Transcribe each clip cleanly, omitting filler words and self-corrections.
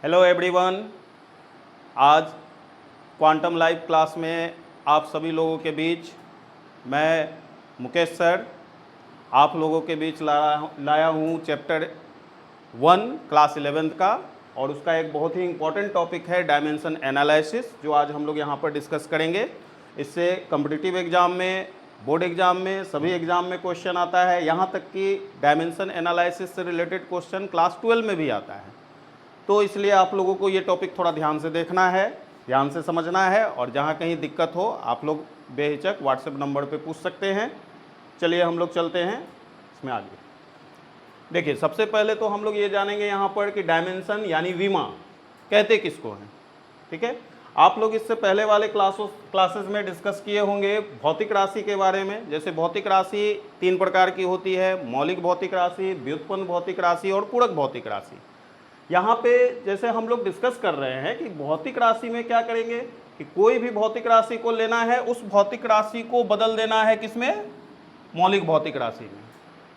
Hello everyone. आज quantum live class में आप सभी लोगों के बीच मैं मुकेश सर आप लोगों के बीच लाया हूँ चैप्टर 1 क्लास 11th का, और उसका एक बहुत ही इम्पॉर्टेंट टॉपिक है डायमेंशन एनालिसिस, जो आज हम लोग यहाँ पर डिस्कस करेंगे। इससे कॉम्पिटिटिव एग्ज़ाम में, बोर्ड एग्ज़ाम में, सभी एग्ज़ाम में क्वेश्चन आता है। यहाँ तक कि डायमेंशन एनालिसिस से रिलेटेड क्वेश्चन क्लास 12 में भी आता है। तो इसलिए आप लोगों को ये टॉपिक थोड़ा ध्यान से देखना है, ध्यान से समझना है, और जहाँ कहीं दिक्कत हो आप लोग बेहिचक व्हाट्सएप नंबर पे पूछ सकते हैं। चलिए हम लोग चलते हैं इसमें आगे। देखिए, सबसे पहले तो हम लोग ये जानेंगे यहाँ पर कि डायमेंशन यानी विमा कहते किसको हैं। ठीक है, आप लोग इससे पहले वाले क्लासेस में डिस्कस किए होंगे भौतिक राशि के बारे में। जैसे भौतिक राशि 3 प्रकार की होती है: मौलिक भौतिक राशि, व्युत्पन्न भौतिक राशि और पूरक भौतिक राशि। यहाँ पे जैसे हम लोग डिस्कस कर रहे हैं कि भौतिक राशि में क्या करेंगे कि कोई भी भौतिक राशि को लेना है, उस भौतिक राशि को बदल देना है किसमें? मौलिक भौतिक राशि में।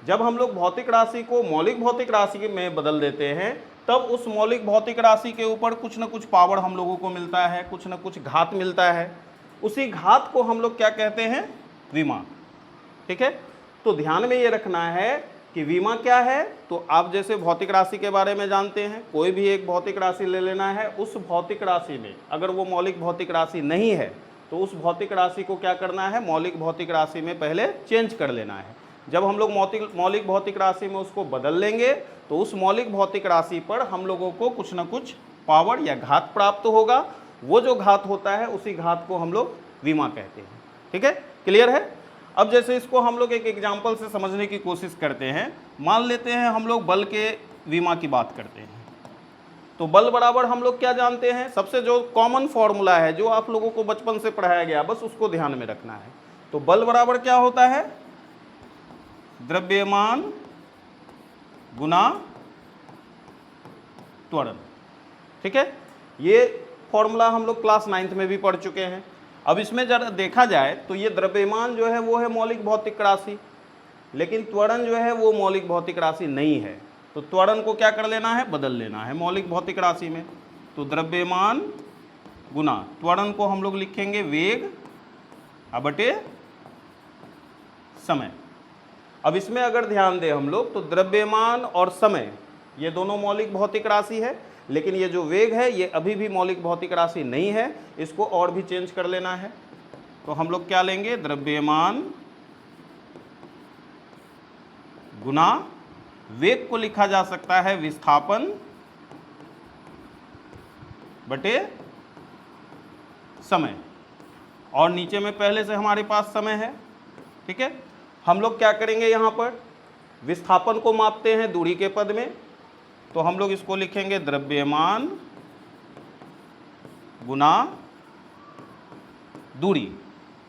जब हम लोग भौतिक राशि को मौलिक भौतिक राशि में बदल देते हैं, तब उस मौलिक भौतिक राशि के ऊपर कुछ न कुछ पावर हम लोगों को मिलता है, कुछ न कुछ घात मिलता है। उसी घात को हम लोग क्या कहते हैं? विमा। ठीक है, तो ध्यान में ये रखना है कि विमा क्या है। तो आप जैसे भौतिक राशि के बारे में जानते हैं, कोई भी एक भौतिक राशि ले लेना है। उस भौतिक राशि में अगर वो मौलिक भौतिक राशि नहीं है तो उस भौतिक राशि को क्या करना है? मौलिक भौतिक राशि में पहले चेंज कर लेना है। जब हम लोग मौलिक भौतिक राशि में उसको बदल लेंगे तो उस मौलिक भौतिक राशि पर हम लोगों को कुछ न कुछ पावर या घात प्राप्त होगा। वो जो घात होता है उसी घात को हम लोग विमा कहते हैं। ठीक है, क्लियर है? अब जैसे इसको हम लोग एक एग्जाम्पल से समझने की कोशिश करते हैं। मान लेते हैं हम लोग बल के विमा की बात करते हैं। तो बल बराबर हम लोग क्या जानते हैं? सबसे जो कॉमन फॉर्मूला है, जो आप लोगों को बचपन से पढ़ाया गया, बस उसको ध्यान में रखना है। तो बल बराबर क्या होता है? द्रव्यमान गुना त्वरण। ठीक है, ये फॉर्मूला हम लोग क्लास 9th में भी पढ़ चुके हैं। अब इसमें जरा देखा जाए तो ये द्रव्यमान जो है वो है मौलिक भौतिक राशि, लेकिन त्वरण जो है वो मौलिक भौतिक राशि नहीं है। तो त्वरण को क्या कर लेना है? बदल लेना है मौलिक भौतिक राशि में। तो द्रव्यमान गुना त्वरण को हम लोग लिखेंगे वेग बटे समय। अब इसमें अगर ध्यान दें हम लोग तो द्रव्यमान और समय ये दोनों मौलिक भौतिक राशि है, लेकिन ये जो वेग है ये अभी भी मौलिक भौतिक राशि नहीं है। इसको और भी चेंज कर लेना है। तो हम लोग क्या लेंगे? द्रव्यमान गुना वेग को लिखा जा सकता है विस्थापन बटे समय, और नीचे में पहले से हमारे पास समय है। ठीक है, हम लोग क्या करेंगे? यहाँ पर विस्थापन को मापते हैं दूरी के पद में, तो हम लोग इसको लिखेंगे द्रव्यमान गुना दूरी।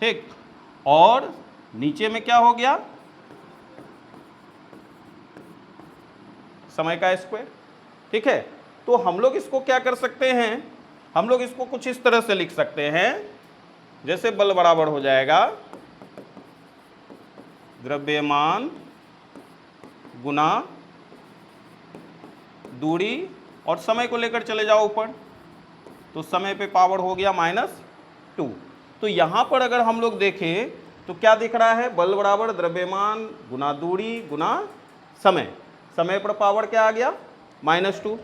ठीक, और नीचे में क्या हो गया? समय का स्क्वायर। ठीक है, तो हम लोग इसको क्या कर सकते हैं? हम लोग इसको कुछ इस तरह से लिख सकते हैं, जैसे बल बराबर हो जाएगा द्रव्यमान गुना दूरी, और समय को लेकर चले जाओ ऊपर, तो समय पे पावर हो गया -2। तो यहाँ पर अगर हम लोग देखें तो क्या दिख रहा है? बल बराबर द्रव्यमान गुना दूरी गुना समय। समय पर पावर क्या आ गया? -2।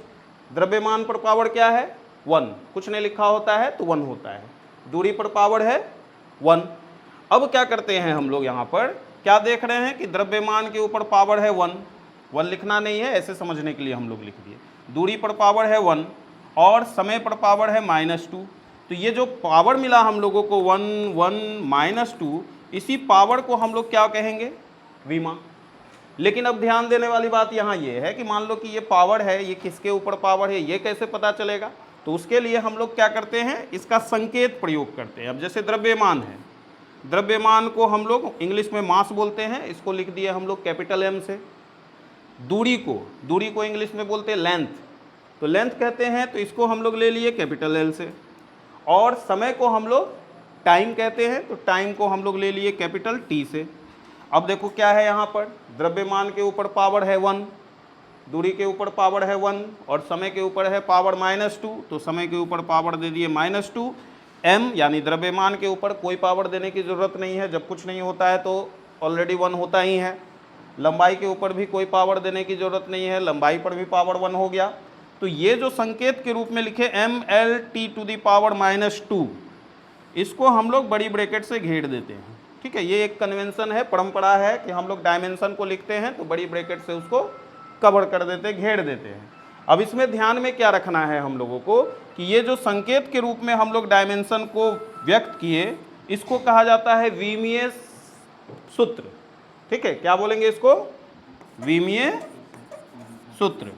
द्रव्यमान पर पावर क्या है? 1। कुछ नहीं लिखा होता है तो 1 होता है। दूरी पर पावर है 1। अब क्या करते हैं हम लोग? यहाँ पर क्या देख रहे हैं कि द्रव्यमान के ऊपर पावर है 1 लिखना नहीं है, ऐसे समझने के लिए हम लोग लिख दिए। दूरी पर पावर है 1 और समय पर पावर है -2। तो ये जो पावर मिला हम लोगों को 1 1 -2, इसी पावर को हम लोग क्या कहेंगे? विमा। लेकिन अब ध्यान देने वाली बात यहाँ ये है कि मान लो कि ये पावर है, ये किसके ऊपर पावर है, ये कैसे पता चलेगा? तो उसके लिए हम लोग क्या करते हैं? इसका संकेत प्रयोग करते हैं। अब जैसे द्रव्यमान है, द्रव्यमान को हम लोग इंग्लिश में मास बोलते हैं, इसको लिख दिए हम लोग कैपिटल M से। दूरी को इंग्लिश में बोलते हैं लेंथ, तो लेंथ कहते हैं, तो इसको हम लोग ले लिए कैपिटल L से। और समय को हम लोग टाइम कहते हैं, तो टाइम को हम लोग ले लिए कैपिटल T से। अब देखो क्या है यहाँ पर? द्रव्यमान के ऊपर पावर है 1, दूरी के ऊपर पावर है 1 और समय के ऊपर है पावर -2, तो समय के ऊपर पावर दे दिए -2। m यानी द्रव्यमान के ऊपर कोई पावर देने की ज़रूरत नहीं है, जब कुछ नहीं होता है तो ऑलरेडी 1 होता ही है। लंबाई के ऊपर भी कोई पावर देने की ज़रूरत नहीं है, लंबाई पर भी पावर 1 हो गया। तो ये जो संकेत के रूप में लिखे mLT⁻², इसको हम लोग बड़ी ब्रैकेट से घेर देते हैं। ठीक है, ये एक कन्वेंशन है, परंपरा है कि हम लोग डायमेंशन को लिखते हैं तो बड़ी ब्रैकेट से उसको कवर कर देते हैं, घेर देते हैं। अब इसमें ध्यान में क्या रखना है हम लोगों को कि ये जो संकेत के रूप में हम लोग डायमेंशन को व्यक्त किए, इसको कहा जाता है विमीय सूत्र। ठीक है, क्या बोलेंगे इसको? विमीय सूत्र।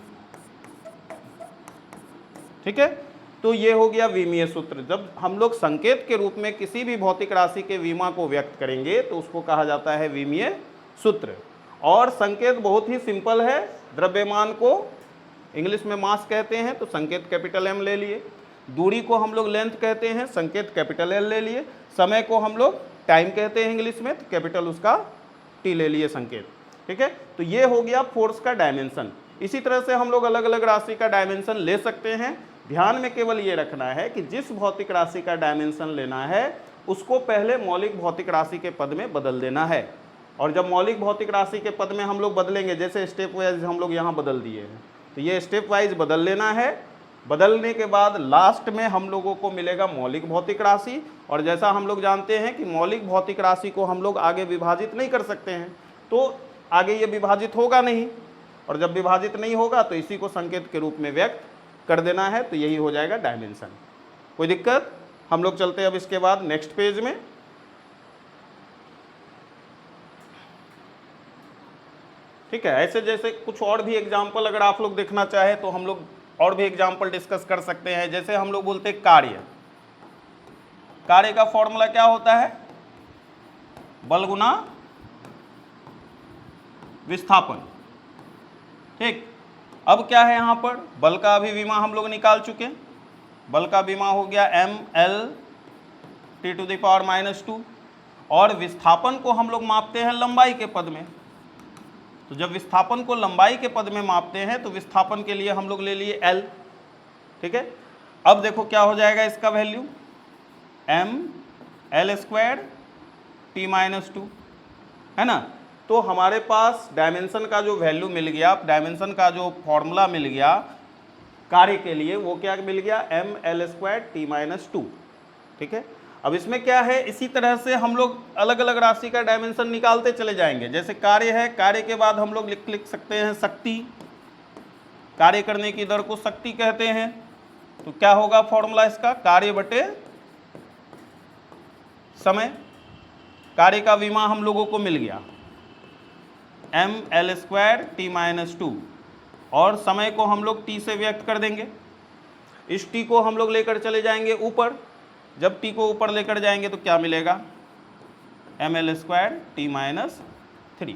ठीक है, तो ये हो गया विमीय सूत्र। जब हम लोग संकेत के रूप में किसी भी भौतिक राशि के विमा को व्यक्त करेंगे तो उसको कहा जाता है विमीय सूत्र। और संकेत बहुत ही सिंपल है। द्रव्यमान को इंग्लिश में मास कहते हैं तो संकेत कैपिटल M ले लिए, दूरी को हम लोग लेंथ कहते हैं, संकेत कैपिटल L ले लिए, समय को हम लोग टाइम कहते हैं इंग्लिश में तो कैपिटल उसका T ले लिए संकेत। ठीक है, तो ये हो गया फोर्स का डायमेंशन। इसी तरह से हम लोग अलग अलग राशि का डायमेंशन ले सकते हैं। ध्यान में केवल ये रखना है कि जिस भौतिक राशि का डायमेंशन लेना है उसको पहले मौलिक भौतिक राशि के पद में बदल देना है। और जब मौलिक भौतिक राशि के पद में हम लोग बदलेंगे, जैसे स्टेप वाइज हम लोग यहाँ बदल दिए हैं, तो ये स्टेप वाइज बदल लेना है। बदलने के बाद लास्ट में हम लोगों को मिलेगा मौलिक भौतिक राशि। और जैसा हम लोग जानते हैं कि मौलिक भौतिक राशि को हम लोग आगे विभाजित नहीं कर सकते हैं, तो आगे ये विभाजित होगा नहीं, और जब विभाजित नहीं होगा तो इसी को संकेत के रूप में व्यक्त कर देना है, तो यही हो जाएगा डायमेंशन। कोई दिक्कत? हम लोग चलते हैं अब इसके बाद नेक्स्ट पेज में। ठीक है, ऐसे जैसे कुछ और भी एग्जाम्पल अगर आप लोग देखना चाहे तो हम लोग और भी एग्जाम्पल डिस्कस कर सकते हैं। जैसे हम लोग बोलते हैं कार्य, कार्य का फॉर्मूला क्या होता है? बल गुना विस्थापन। ठीक, अब क्या है यहाँ पर? बल का भी विमा हम लोग निकाल चुके। बल का विमा हो गया mLT⁻², और विस्थापन को हम लोग मापते हैं लंबाई के पद में। तो जब विस्थापन को लंबाई के पद में मापते हैं तो विस्थापन के लिए हम लोग ले लिए L। ठीक है, अब देखो क्या हो जाएगा इसका वैल्यू, mL²T⁻², है ना। तो हमारे पास डायमेंशन का जो वैल्यू मिल गया, डायमेंशन का जो फॉर्मूला मिल गया कार्य के लिए, वो क्या मिल गया? mL²T⁻²। ठीक है, अब इसमें क्या है, इसी तरह से हम लोग अलग अलग राशि का डायमेंशन निकालते चले जाएंगे। जैसे कार्य है, कार्य के बाद हम लोग लिख सकते हैं शक्ति। कार्य करने की दर को शक्ति कहते हैं। तो क्या होगा फॉर्मूला इसका? कार्य बटे समय। कार्य का विमा हम लोगों को मिल गया mL²T⁻², और समय को हम लोग T से व्यक्त कर देंगे। इस T को हम लोग लेकर चले जाएंगे ऊपर। जब T को ऊपर लेकर जाएंगे तो क्या मिलेगा? mL²T⁻3।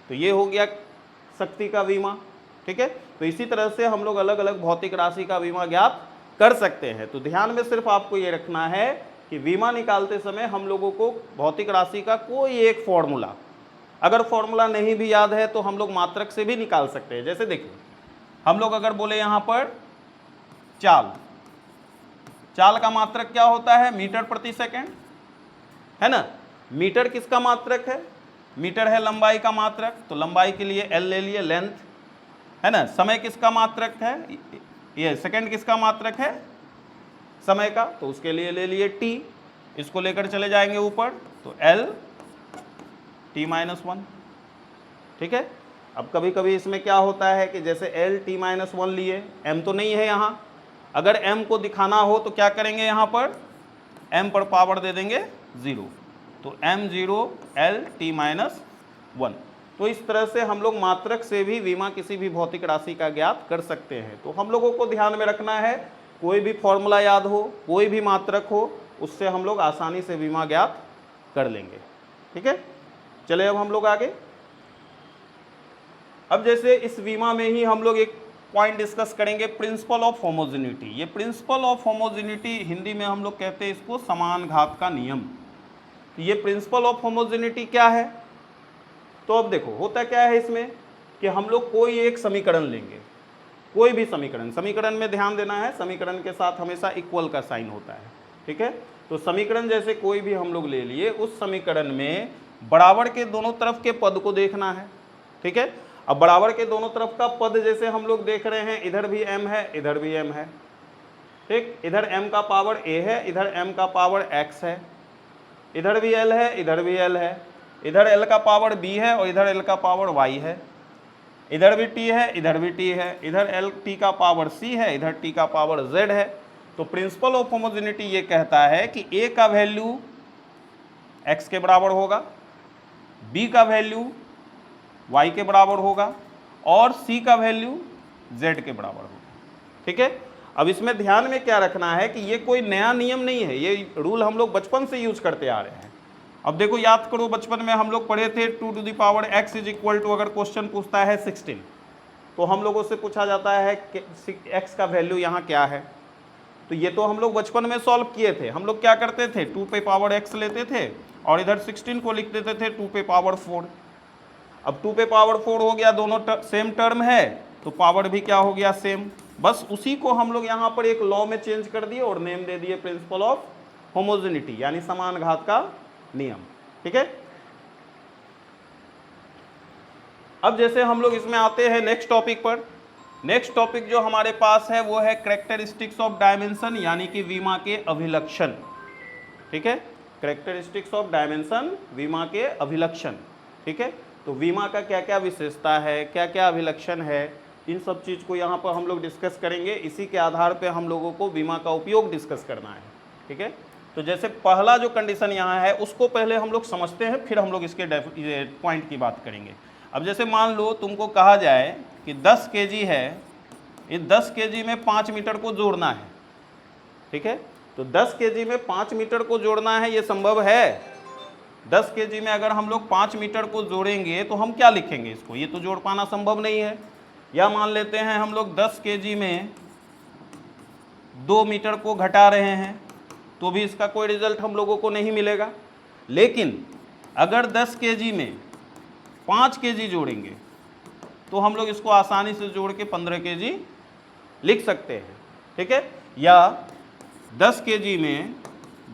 तो ये हो गया शक्ति का विमा। ठीक है, तो इसी तरह से हम लोग अलग अलग भौतिक राशि का विमा ज्ञात कर सकते हैं। तो ध्यान में सिर्फ आपको ये रखना है कि विमा निकालते समय हम लोगों को भौतिक राशि का कोई एक फॉर्मूला, अगर फॉर्मूला नहीं भी याद है तो हम लोग मात्रक से भी निकाल सकते हैं। जैसे देखिए, हम लोग अगर बोले यहाँ पर चाल, चाल का मात्रक क्या होता है? मीटर प्रति सेकंड, है ना। मीटर किसका मात्रक है? मीटर है लंबाई का मात्रक, तो लंबाई के लिए L ले लिए, लेंथ, है ना। समय किसका मात्रक है? ये सेकंड किसका मात्रक है? समय का, तो उसके लिए ले लिए T। इसको लेकर चले जाएंगे ऊपर तो LT⁻1। ठीक है, अब कभी कभी इसमें क्या होता है कि जैसे LT⁻1 लिए, M तो नहीं है यहाँ, अगर M को दिखाना हो तो क्या करेंगे? यहाँ पर M पर पावर दे देंगे 0, तो M0 LT⁻1। तो इस तरह से हम लोग मात्रक से भी विमा किसी भी भौतिक राशि का ज्ञात कर सकते हैं। तो हम लोगों को ध्यान में रखना है, कोई भी फॉर्मूला याद हो, कोई भी मात्रक हो, उससे हम लोग आसानी से विमा ज्ञात कर लेंगे। ठीक है, चले अब हम लोग आगे। अब जैसे इस विमा में ही हम लोग एक पॉइंट डिस्कस करेंगे, प्रिंसिपल ऑफ होमोजेनिटी। ये प्रिंसिपल ऑफ होमोजेनिटी हिंदी में हम लोग कहते हैं इसको समान घात का नियम। तो ये प्रिंसिपल ऑफ होमोजेनिटी क्या है? तो अब देखो होता क्या है इसमें कि हम लोग कोई एक समीकरण लेंगे, कोई भी समीकरण, समीकरण में ध्यान देना है, समीकरण के साथ हमेशा इक्वल का साइन होता है, ठीक है। तो समीकरण जैसे कोई भी हम लोग ले लिए, उस समीकरण में बराबर के दोनों तरफ के पद को देखना है, ठीक है। अब बराबर के दोनों तरफ का पद जैसे हम लोग देख रहे हैं, इधर भी m है, इधर भी m है, ठीक। इधर m का पावर a है, इधर m का पावर x है, इधर भी l है, इधर भी l है, इधर l का पावर b है और इधर l का पावर y है, इधर भी t है, इधर भी t है, इधर l t का पावर c है, इधर t का पावर z है। तो प्रिंसिपल ऑफ होमोजेनिटी ये कहता है कि a का वैल्यू x के बराबर होगा, b का वैल्यू y के बराबर होगा और c का वैल्यू z के बराबर होगा, ठीक है। अब इसमें ध्यान में क्या रखना है कि ये कोई नया नियम नहीं है, ये रूल हम लोग बचपन से यूज करते आ रहे हैं। अब देखो याद करो, बचपन में हम लोग पढ़े थे 2 to the power x is equal to, अगर क्वेश्चन पूछता है 16 तो हम लोगों से पूछा जाता है कि x का वैल्यू यहाँ क्या है। तो ये तो हम लोग बचपन में सॉल्व किए थे। हम लोग क्या करते थे, 2 पे पावर x लेते थे और इधर 16 को लिख देते थे 2 पे पावर 4। अब 2 पे पावर 4 हो गया, दोनों सेम टर्म है तो पावर भी क्या हो गया, सेम। बस उसी को हम लोग यहाँ पर एक लॉ में चेंज कर दिए और नेम दे दिए प्रिंसिपल ऑफ होमोजेनिटी, यानी समान घात का नियम, ठीक है। अब जैसे हम लोग इसमें आते हैं नेक्स्ट टॉपिक पर। नेक्स्ट टॉपिक जो हमारे पास है वो है कैरेक्टरिस्टिक्स ऑफ डायमेंशन, यानी कि विमा के अभिलक्षण, ठीक है। कैरेक्टरिस्टिक्स ऑफ डायमेंशन, विमा के अभिलक्षण, ठीक है। तो विमा का क्या क्या विशेषता है, क्या क्या अभिलक्षण है, इन सब चीज़ को यहाँ पर हम लोग डिस्कस करेंगे। इसी के आधार पे हम लोगों को विमा का उपयोग डिस्कस करना है, ठीक है। तो जैसे पहला जो कंडीशन यहाँ है उसको पहले हम लोग समझते हैं, फिर हम लोग इसके पॉइंट की बात करेंगे। अब जैसे मान लो तुमको कहा जाए कि 10 kg है, इस 10 kg में 5 मीटर को जोड़ना है, ठीक है। तो 10 kg में 5 मीटर को जोड़ना है, ये संभव है? 10 kg में अगर हम लोग 5 मीटर को जोड़ेंगे तो हम क्या लिखेंगे इसको, ये तो जोड़ पाना संभव नहीं है। या मान लेते हैं हम लोग 10 kg में 2 मीटर को घटा रहे हैं तो भी इसका कोई रिजल्ट हम लोगों को नहीं मिलेगा। लेकिन अगर 10 kg में 5 kg जोड़ेंगे तो हम लोग इसको आसानी से जोड़ के 15 kg लिख सकते हैं, ठीक है। या 10 kg में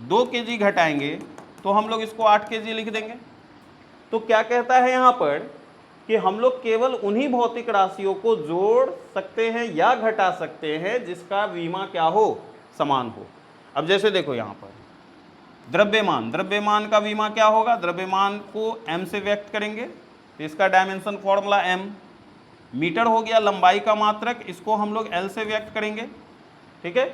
2 kg घटाएंगे तो हम लोग इसको 8 kg लिख देंगे। तो क्या कहता है यहाँ पर कि हम लोग केवल उन्हीं भौतिक राशियों को जोड़ सकते हैं या घटा सकते हैं जिसका विमा क्या हो, समान हो। अब जैसे देखो यहाँ पर द्रव्यमान, द्रव्यमान का विमा क्या होगा, द्रव्यमान को m से व्यक्त करेंगे तो इसका डायमेंशन फॉर्मूला m। मीटर हो गया लंबाई का मात्रक, इसको हम लोग l से व्यक्त करेंगे, ठीक है।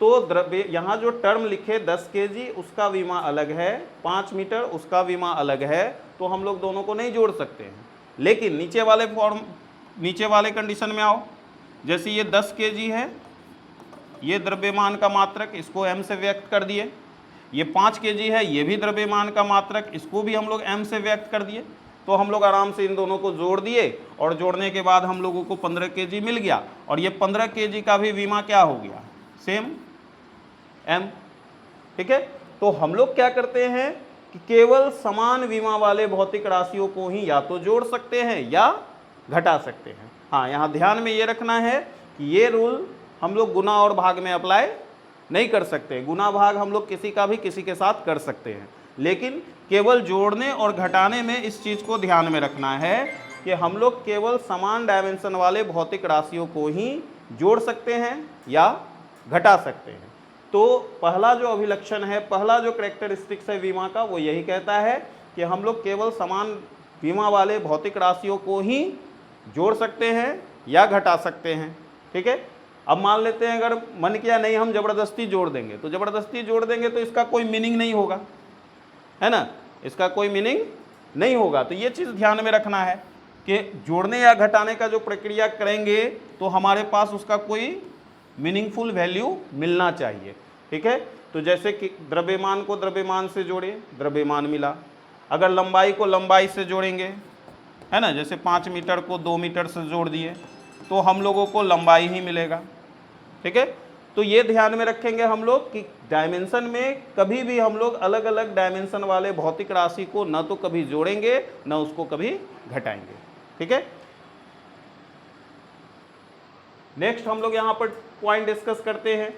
तो द्रव्य यहाँ जो टर्म लिखे 10 kg उसका विमा अलग है, 5 मीटर उसका विमा अलग है, तो हम लोग दोनों को नहीं जोड़ सकते हैं। लेकिन नीचे वाले कंडीशन में आओ, जैसे ये 10 kg है, ये द्रव्यमान का मात्रक, इसको m से व्यक्त कर दिए। ये 5 kg है, ये भी द्रव्यमान का मात्रक, इसको भी हम लोग m से व्यक्त कर दिए। तो हम लोग आराम से इन दोनों को जोड़ दिए और जोड़ने के बाद हम लोगों को 15 kg मिल गया। और ये 15 kg का भी विमा क्या हो गया, सेम m, ठीक है। तो हम लोग क्या करते हैं कि केवल समान विमा वाले भौतिक राशियों को ही या तो जोड़ सकते हैं या घटा सकते हैं। हाँ, यहाँ ध्यान में ये रखना है कि ये रूल हम लोग गुना और भाग में अप्लाई नहीं कर सकते। गुना भाग हम लोग किसी का भी किसी के साथ कर सकते हैं, लेकिन केवल जोड़ने और घटाने में इस चीज़ को ध्यान में रखना है कि हम लोग केवल समान डायमेंशन वाले भौतिक राशियों को ही जोड़ सकते हैं या घटा सकते हैं। तो पहला जो अभिलक्षण है, पहला जो कैरेक्टरिस्टिक्स है विमा का, वो यही कहता है कि हम लोग केवल समान विमा वाले भौतिक राशियों को ही जोड़ सकते हैं या घटा सकते हैं, ठीक है। अब मान लेते हैं अगर मन किया नहीं हम ज़बरदस्ती जोड़ देंगे, तो ज़बरदस्ती जोड़ देंगे तो इसका कोई मीनिंग नहीं होगा, है ना, इसका कोई मीनिंग नहीं होगा। तो ये चीज़ ध्यान में रखना है कि जोड़ने या घटाने का जो प्रक्रिया करेंगे तो हमारे पास उसका कोई मीनिंगफुल वैल्यू मिलना चाहिए, ठीक है। तो जैसे कि द्रव्यमान को द्रव्यमान से जोड़े, द्रव्यमान मिला। अगर लंबाई को लंबाई से जोड़ेंगे, है ना, जैसे 5 मीटर को 2 मीटर से जोड़ दिए तो हम लोगों को लंबाई ही मिलेगा, ठीक है। तो ये ध्यान में रखेंगे हम लोग कि डायमेंशन में कभी भी हम लोग अलग अलग डायमेंशन वाले भौतिक राशि को न तो कभी जोड़ेंगे न उसको कभी घटाएंगे, ठीक है। नेक्स्ट हम लोग यहाँ पर पॉइंट डिस्कस करते हैं।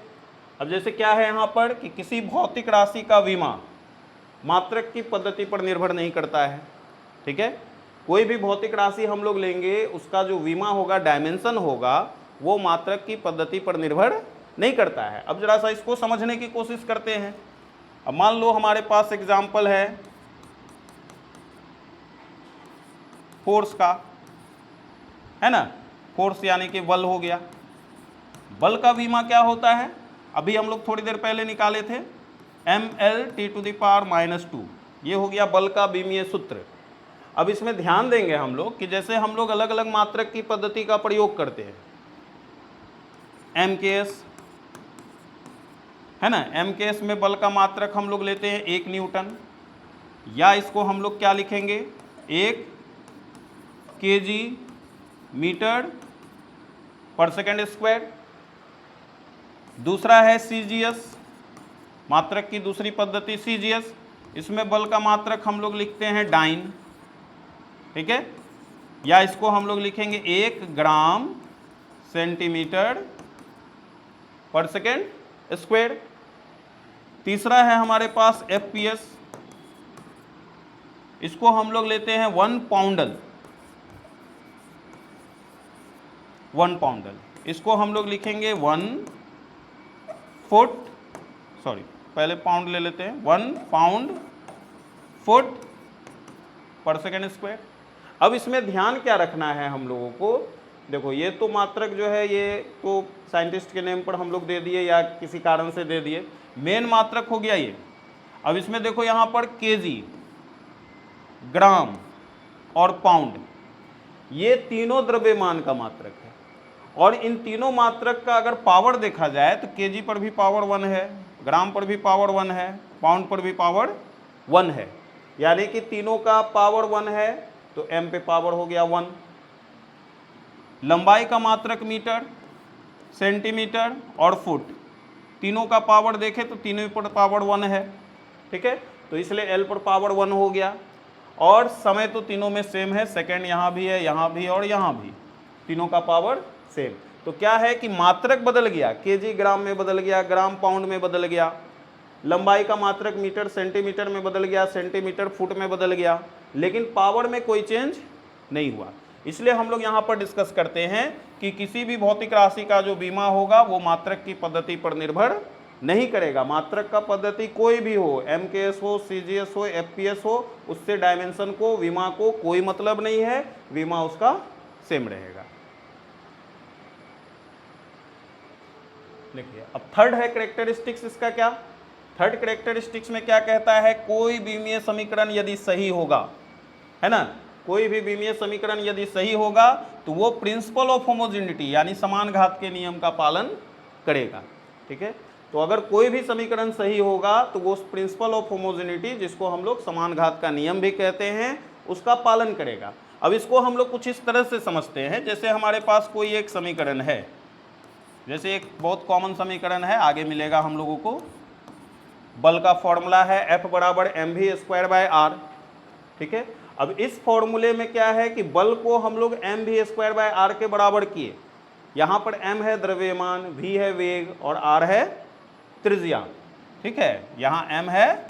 अब जैसे क्या है यहाँ पर कि किसी भौतिक राशि का विमा मात्रक की पद्धति पर निर्भर नहीं करता है। ठीक है, कोई भी भौतिक राशि हम लोग लेंगे, उसका जो विमा होगा, डायमेंशन होगा, वो मात्रक की पद्धति पर निर्भर नहीं करता है। अब जरा सा इसको समझने की कोशिश करते हैं। अब मान लो हमारे पास एग्जाम्पल है फोर्स का, है ना, फोर्स यानी कि बल हो गया। बल का विमा क्या होता है, अभी हम लोग थोड़ी देर पहले निकाले थे, mL/10⁻²। ये हो गया बल का विमीय सूत्र। अब इसमें ध्यान देंगे हम लोग कि जैसे हम लोग अलग अलग मात्रक की पद्धति का प्रयोग करते हैं, MKS, है ना, MKS में बल का मात्रक हम लोग लेते हैं 1 न्यूटन, या इसको हम लोग क्या लिखेंगे, 1 kg/s²। दूसरा है CGS, मात्रक की दूसरी पद्धति CGS, इसमें बल का मात्रक हम लोग लिखते हैं डाइन। ठीक है, या इसको हम लोग लिखेंगे 1 ग्राम/सेंटीमीटर/सेकंड²। तीसरा है हमारे पास FPS, इसको हम लोग लेते हैं 1 पाउंडल, इसको हम लोग लिखेंगे 1 फुट, सॉरी पहले पाउंड ले लेते हैं, 1 पाउंड/फुट/सेकंड²। अब इसमें ध्यान क्या रखना है हम लोगों को, देखो ये तो मात्रक जो है ये तो साइंटिस्ट के नेम पर हम लोग दे दिए या किसी कारण से दे दिए, मेन मात्रक हो गया ये। अब इसमें देखो यहाँ पर केजी, ग्राम और पाउंड, ये तीनों द्रव्यमान का मात्रक है। और इन तीनों मात्रक का अगर पावर देखा जाए तो केजी पर भी पावर 1 है, ग्राम पर भी पावर 1 है, पाउंड पर भी पावर 1 है, यानी कि तीनों का पावर 1 है, तो m पे पावर हो गया 1। लंबाई का मात्रक मीटर, सेंटीमीटर और फुट, तीनों का पावर देखें तो तीनों पर पावर 1 है। ठीक है, तो इसलिए L पर पावर 1 हो गया। और समय तो तीनों में सेम है, सेकंड यहाँ भी है, यहाँ भी और यहाँ भी, तीनों का पावर सेम। तो क्या है कि मात्रक बदल गया, केजी ग्राम में बदल गया, ग्राम पाउंड में बदल गया, लंबाई का मात्रक मीटर सेंटीमीटर में बदल गया, सेंटीमीटर फुट में बदल गया, लेकिन पावर में कोई चेंज नहीं हुआ। इसलिए हम लोग यहाँ पर डिस्कस करते हैं कि किसी भी भौतिक राशि का जो बीमा होगा वो मात्रक की पद्धति पर निर्भर नहीं करेगा। मात्रक का पद्धति कोई भी हो, MKS हो, CGS हो, FPS हो, उससे डायमेंशन को, विमा को कोई मतलब नहीं है, विमा उसका सेम रहेगा। देखिए अब थर्ड है कैरेक्टरिस्टिक्स, इसका क्या, थर्ड कैरेक्टरिस्टिक्स में क्या कहता है, कोई विमीय समीकरण यदि सही होगा, है ना, कोई भी विमीय समीकरण यदि सही होगा तो वो प्रिंसिपल ऑफ होमोजेनिटी यानी समान घात के नियम का पालन करेगा। ठीक है, तो अगर कोई भी समीकरण सही होगा तो वो प्रिंसिपल ऑफ होमोजेनिटी, जिसको हम लोग समान घात का नियम भी कहते हैं, उसका पालन करेगा। अब इसको हम लोग कुछ इस तरह से समझते हैं, जैसे हमारे पास कोई एक समीकरण है, जैसे एक बहुत कॉमन समीकरण है, आगे मिलेगा हम लोगों को, बल का फॉर्मूला है F = mv²/r। ठीक है, अब इस फॉर्मूले में क्या है कि बल को हम लोग mv²/r के बराबर किए। यहाँ पर m है द्रव्यमान, v है वेग और r है त्रिज्या। ठीक है, यहाँ m है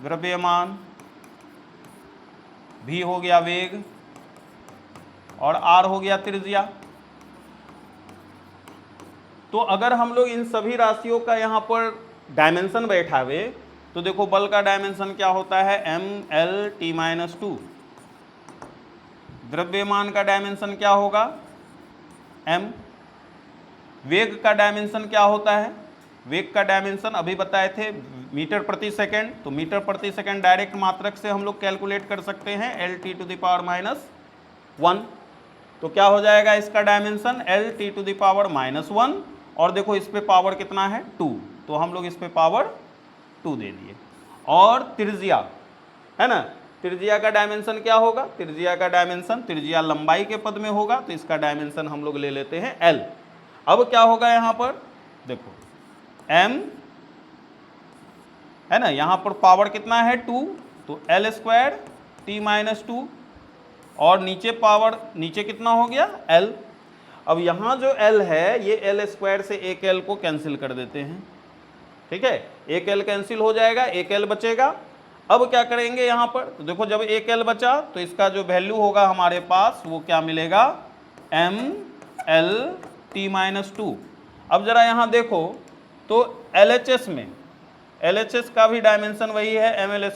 द्रव्यमान, v हो गया वेग और r हो गया त्रिज्या। तो अगर हम लोग इन सभी राशियों का यहाँ पर डायमेंशन बैठावे तो देखो बल का डायमेंशन क्या होता है, mL/t-2। द्रव्यमान का डायमेंशन क्या होगा, m। वेग का डायमेंशन क्या होता है, वेग का डायमेंशन अभी बताए थे मीटर/सेकंड, तो मीटर/सेकंड डायरेक्ट मात्रक से हम लोग कैलकुलेट कर सकते हैं, Lt⁻⁻1। तो क्या हो जाएगा इसका डायमेंशन, Lt⁻⁻1। और देखो इस पे पावर कितना है, 2, तो हम लोग इस पे पावर 2 दे दिए। और त्रिज्या, है ना, त्रिज्या का डायमेंशन क्या होगा, त्रिज्या का डायमेंशन, त्रिज्या लंबाई के पद में होगा, तो इसका डायमेंशन हम लोग ले लेते हैं L। अब क्या होगा यहाँ पर देखो m, है ना, यहाँ पर पावर कितना है 2, तो L²t-2, और नीचे पावर, नीचे कितना हो गया L। अब यहाँ जो L है ये L स्क्वायर से एक L को कैंसिल कर देते हैं, ठीक है, एक L कैंसिल हो जाएगा, एक L बचेगा। अब क्या करेंगे यहाँ पर, तो देखो जब एक L बचा तो इसका जो वैल्यू होगा हमारे पास वो क्या मिलेगा, MLT-2। अब जरा यहाँ देखो तो LHS में, LHS का भी डायमेंशन वही है ML²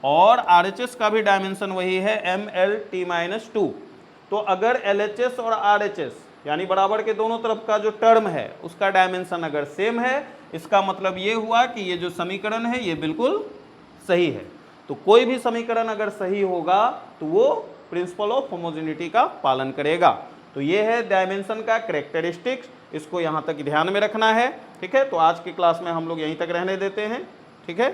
और RHS का भी डायमेंशन वही है MLT-2। तो अगर LHS और RHS यानी बराबर के दोनों तरफ का जो टर्म है उसका डायमेंशन अगर सेम है, इसका मतलब ये हुआ कि ये जो समीकरण है ये बिल्कुल सही है। तो कोई भी समीकरण अगर सही होगा तो वो प्रिंसिपल ऑफ होमोजेनिटी का पालन करेगा। तो ये है डायमेंशन का कैरेक्टरिस्टिक्स, इसको यहाँ तक ध्यान में रखना है, ठीक है। तो आज की क्लास में हम लोग यहीं तक रहने देते हैं, ठीक है।